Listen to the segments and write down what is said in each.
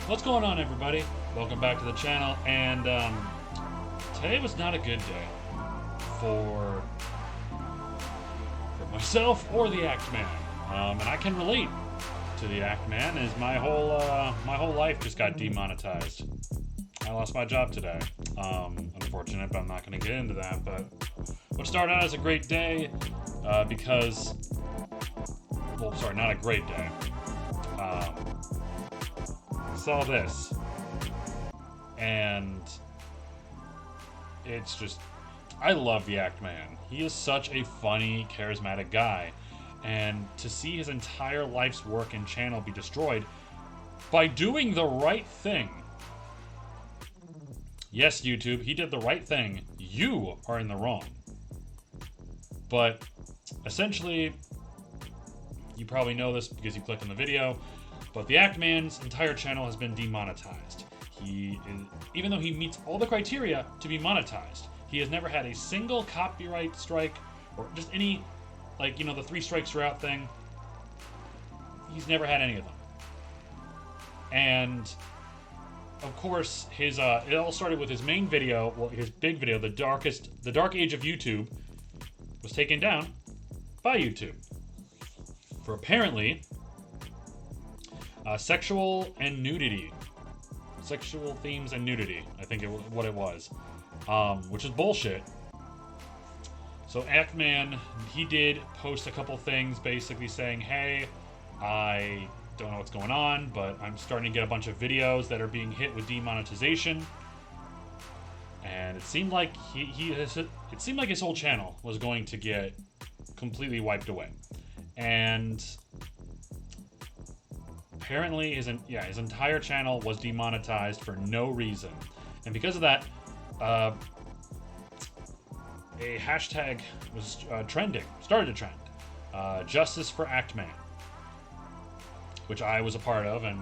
What's going on, everybody? Welcome back to the channel. And today was not a good day for myself or the Act Man. And I can relate to the Act Man, as my whole life just got demonetized. I lost my job today. Unfortunate, but I'm not going to get into that. But what started out as a great day, because, well, sorry, not a great day. Saw this, and it's just, I love the Act Man. He is such a funny, charismatic guy, and to see his entire life's work and channel be destroyed by doing the right thing. Yes, YouTube, he did the right thing. You are in the wrong. But essentially, you probably know this because you clicked on the video, but the Act Man's entire channel has been demonetized. Even though he meets all the criteria to be monetized, he has never had a single copyright strike or just any, like, you know, the 3 strikes you're out thing. He's never had any of them. And of course, it all started with his main video, well, his big video, the Dark Age of YouTube, was taken down by YouTube for apparently sexual themes and nudity. I think what it was, which is bullshit. So Act Man, he did post a couple things basically saying, hey, I don't know what's going on, but I'm starting to get a bunch of videos that are being hit with demonetization. And it seemed like it seemed like his whole channel was going to get completely wiped away. And apparently his entire channel was demonetized for no reason. And because of that, a hashtag was started to trend. Justice for Act Man, which I was a part of, and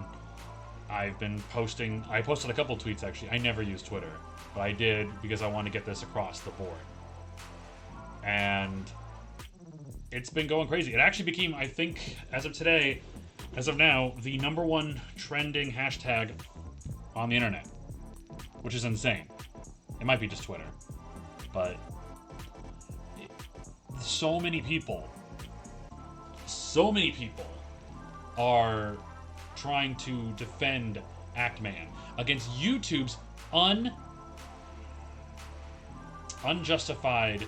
I've been posting. I posted a couple tweets, actually. I never use Twitter, but I did because I wanted to get this across the board. And it's been going crazy. It actually became, I think, as of now, the #1 trending hashtag on the internet, which is insane. It might be just Twitter, but so many people are trying to defend Act Man against YouTube's unjustified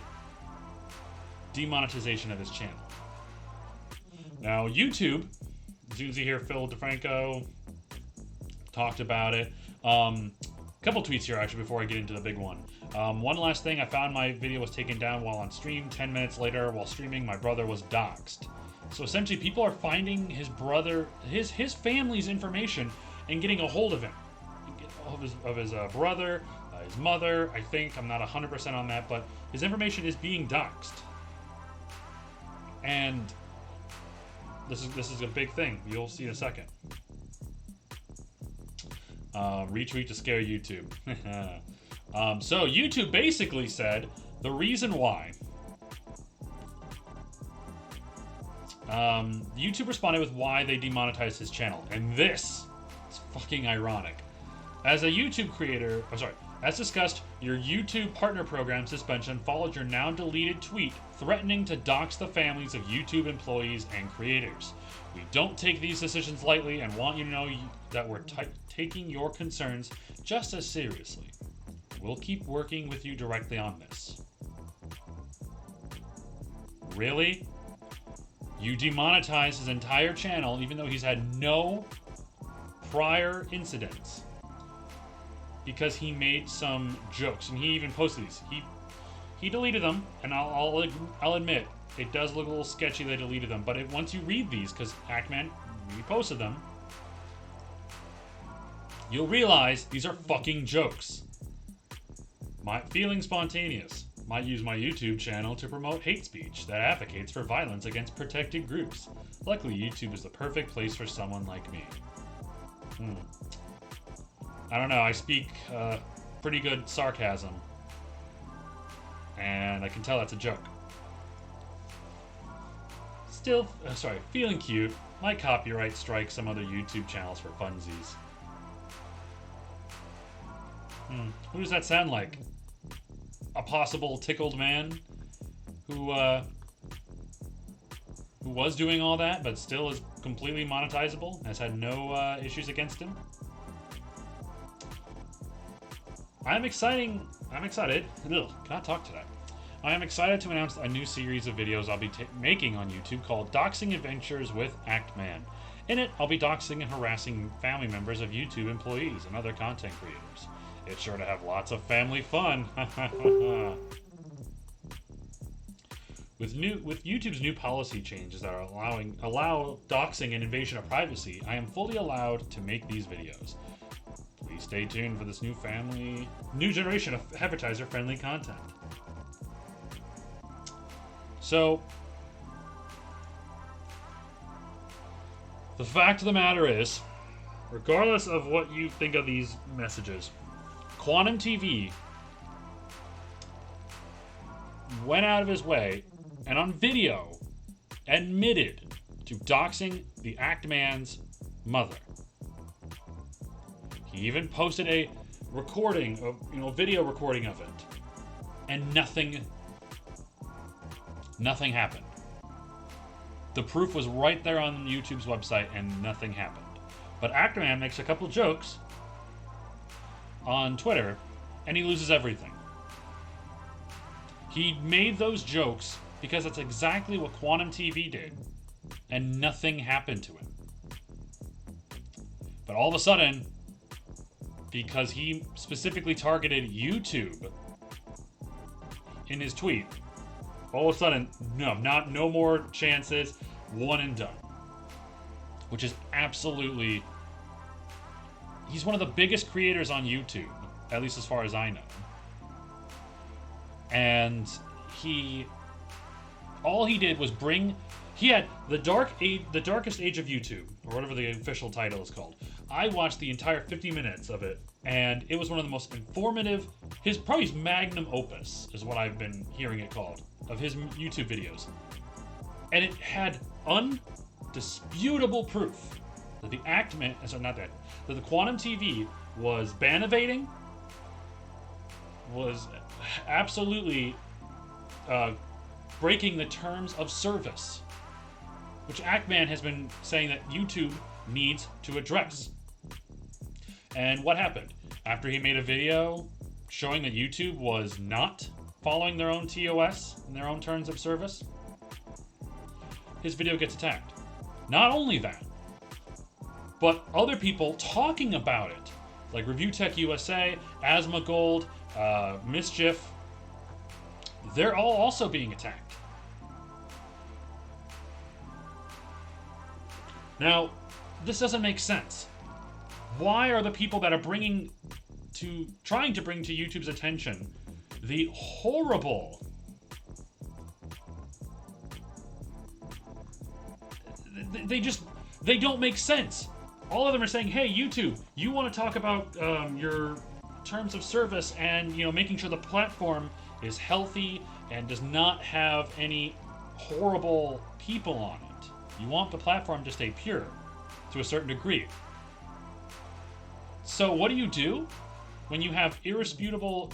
demonetization of his channel. Now, YouTube, as you can see here, Phil DeFranco talked about it. Couple tweets here, actually, before I get into the big one. One last thing, I found my video was taken down while on stream. 10 minutes later, while streaming, my brother was doxxed. So essentially, people are finding his brother, his family's information, and getting a hold of him. Of his brother, his mother, I think. I'm not 100% on that, but his information is being doxed. And this is a big thing. You'll see in a second. Retweet to scare YouTube. So YouTube basically said the reason why. YouTube responded with why they demonetized his channel, and this is fucking ironic. As a YouTube creator, as discussed, your YouTube partner program suspension followed your now deleted tweet threatening to dox the families of YouTube employees and creators. We don't take these decisions lightly and want you to know that we're taking your concerns just as seriously. We'll keep working with you directly on this. Really? You demonetized his entire channel even though he's had no prior incidents because he made some jokes, and he even posted these. He deleted them, and I'll admit it does look a little sketchy they deleted them. But once you read these, because Act Man reposted them, you'll realize these are fucking jokes. Feeling spontaneous. Might use my YouTube channel to promote hate speech that advocates for violence against protected groups. Luckily, YouTube is the perfect place for someone like me. I don't know, I speak pretty good sarcasm, and I can tell that's a joke. Feeling cute. Might copyright strike some other YouTube channels for funsies. Who does that sound like? A possible tickled man who was doing all that, but still is completely monetizable, has had no issues against him. I'm excited. Cannot talk today. I am excited to announce a new series of videos I'll be making on YouTube called Doxing Adventures with Actman. In it, I'll be doxing and harassing family members of YouTube employees and other content creators. It's sure to have lots of family fun. With YouTube's new policy changes that are allow doxing and invasion of privacy, I am fully allowed to make these videos. Please stay tuned for this new generation of advertiser-friendly content. So, the fact of the matter is, regardless of what you think of these messages, Quantum TV went out of his way and on video admitted to doxing the Actman's mother. He even posted a video recording of it, and nothing happened. The proof was right there on YouTube's website, and nothing happened. But Actman makes a couple jokes on Twitter, and he loses everything. He made those jokes because that's exactly what Quantum TV did, and nothing happened to him. But all of a sudden, because he specifically targeted YouTube in his tweet, all of a sudden, no more chances, one and done. Which is absolutely... He's one of the biggest creators on YouTube, at least as far as I know. And all he did was he had the darkest age of YouTube, or whatever the official title is called. I watched the entire 50 minutes of it, and it was one of the most informative, probably his magnum opus is what I've been hearing it called, of his YouTube videos. And it had undisputable proof that that the Quantum TV was ban evading, was absolutely breaking the terms of service, which Actman has been saying that YouTube needs to address. And what happened? After he made a video showing that YouTube was not following their own TOS and their own terms of service, his video gets attacked. Not only that, but other people talking about it, like Review Tech USA, Asmongold, Mischief, they're all also being attacked. Now, this doesn't make sense. Why are the people that are trying to bring to YouTube's attention the horrible, they don't make sense. All of them are saying, hey, YouTube, you want to talk about your terms of service and making sure the platform is healthy and does not have any horrible people on it. You want the platform to stay pure to a certain degree. So what do you do when you have irrefutable,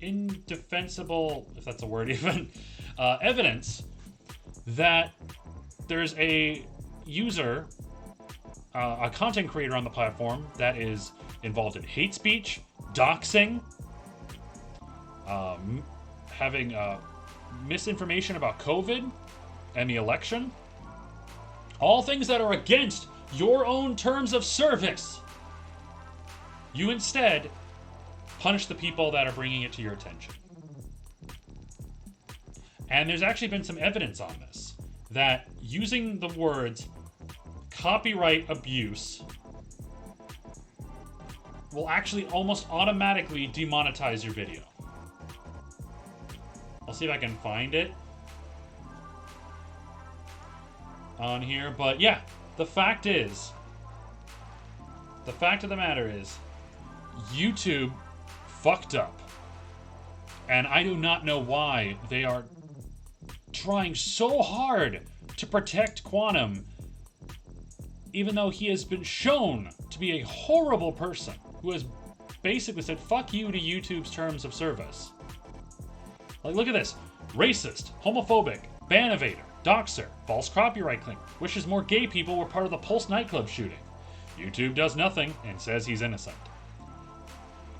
indefensible, if that's a word even, evidence that there's a user, a content creator on the platform that is involved in hate speech, doxing, having misinformation about COVID and the election, all things that are against your own terms of service. You instead punish the people that are bringing it to your attention. And there's actually been some evidence on this, that using the words copyright abuse will actually almost automatically demonetize your video. I'll see if I can find it on here, but yeah, the fact of the matter is, YouTube fucked up. And I do not know why they are trying so hard to protect Quantum, even though he has been shown to be a horrible person who has basically said, fuck you to YouTube's terms of service. Like, look at this. Racist, homophobic, ban evader, doxer, false copyright claim, wishes more gay people were part of the Pulse nightclub shooting. YouTube does nothing and says he's innocent.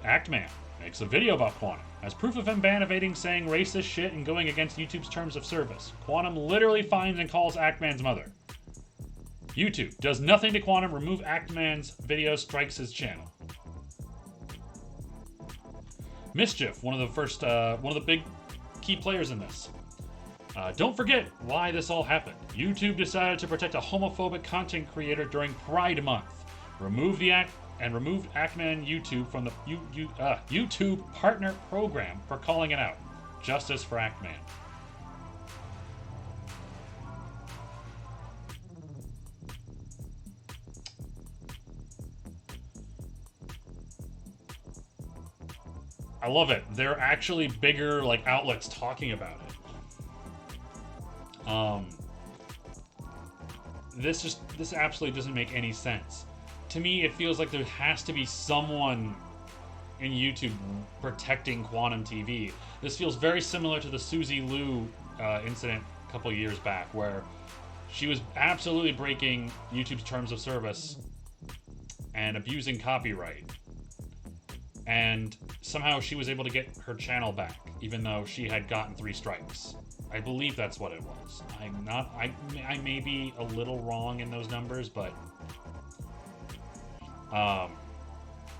Actman makes a video about Quantum as proof of him ban evading, saying racist shit and going against YouTube's terms of service. Quantum literally finds and calls Actman's mother. YouTube does nothing to Quantum, remove Actman's video, strikes his channel. Mischief, one of the big key players in this. Don't forget why this all happened. YouTube decided to protect a homophobic content creator during Pride Month. Removed Actman YouTube from the YouTube Partner Program for calling it out. Justice for Actman. I love it. There are actually bigger outlets talking about it. This absolutely doesn't make any sense. To me, it feels like there has to be someone in YouTube protecting Quantum TV. This feels very similar to the Suzy Lu incident a couple years back, where she was absolutely breaking YouTube's terms of service and abusing copyright. And somehow she was able to get her channel back, even though she had gotten 3 strikes. I believe that's what it was. I may be a little wrong in those numbers, but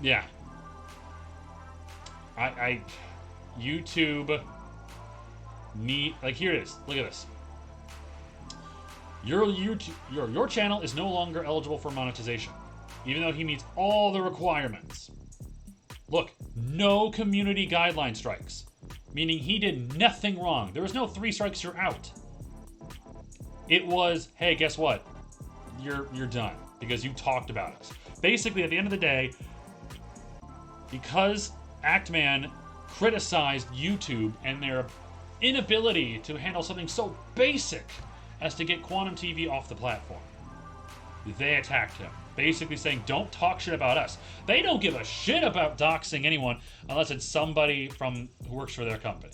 yeah. YouTube need, here it is. Look at this. Your channel is no longer eligible for monetization, even though he meets all the requirements. Look, no community guideline strikes, meaning he did nothing wrong. There was no 3 strikes, you're out. It was, hey, guess what? You're done because you talked about us. Basically, at the end of the day, because Actman criticized YouTube and their inability to handle something so basic as to get Quantum TV off the platform, they attacked him, basically saying, don't talk shit about us. They don't give a shit about doxing anyone unless it's somebody who works for their company.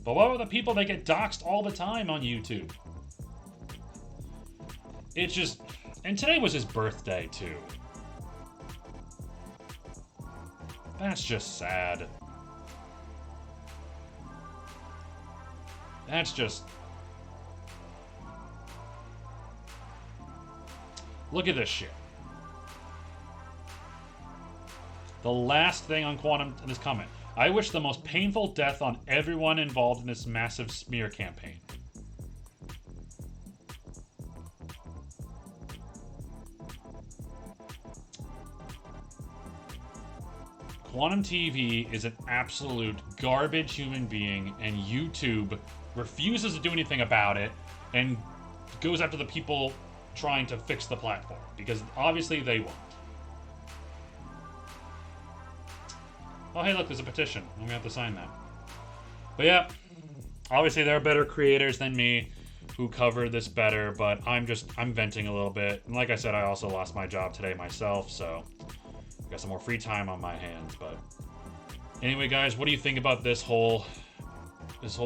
But what are the people that get doxed all the time on YouTube? It's just... And today was his birthday, too. That's just sad. That's just... Look at this shit. The last thing on Quantum in this comment. I wish the most painful death on everyone involved in this massive smear campaign. Quantum TV is an absolute garbage human being, and YouTube refuses to do anything about it and goes after the people trying to fix the platform, because obviously they won't. Oh, hey, look, there's a petition. I'm gonna have to sign that. But yeah, obviously there are better creators than me who covered this better, but I'm venting a little bit. And like I said, I also lost my job today myself, so I've got some more free time on my hands. But anyway, guys, what do you think about this whole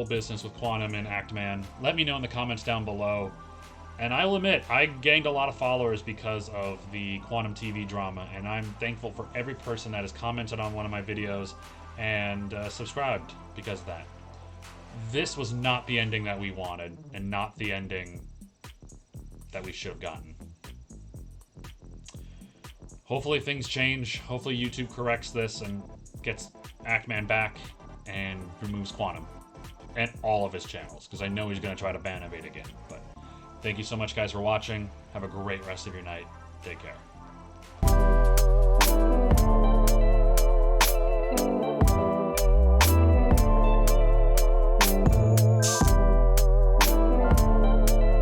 business with Quantum and Actman? Let me know in the comments down below. And I'll admit, I gained a lot of followers because of the Quantum TV drama, and I'm thankful for every person that has commented on one of my videos and subscribed because of that. This was not the ending that we wanted, and not the ending that we should have gotten. Hopefully things change. Hopefully YouTube corrects this and gets Actman back and removes Quantum and all of his channels, because I know he's going to try to ban evade again. But thank you so much, guys, for watching. Have a great rest of your night. Take care.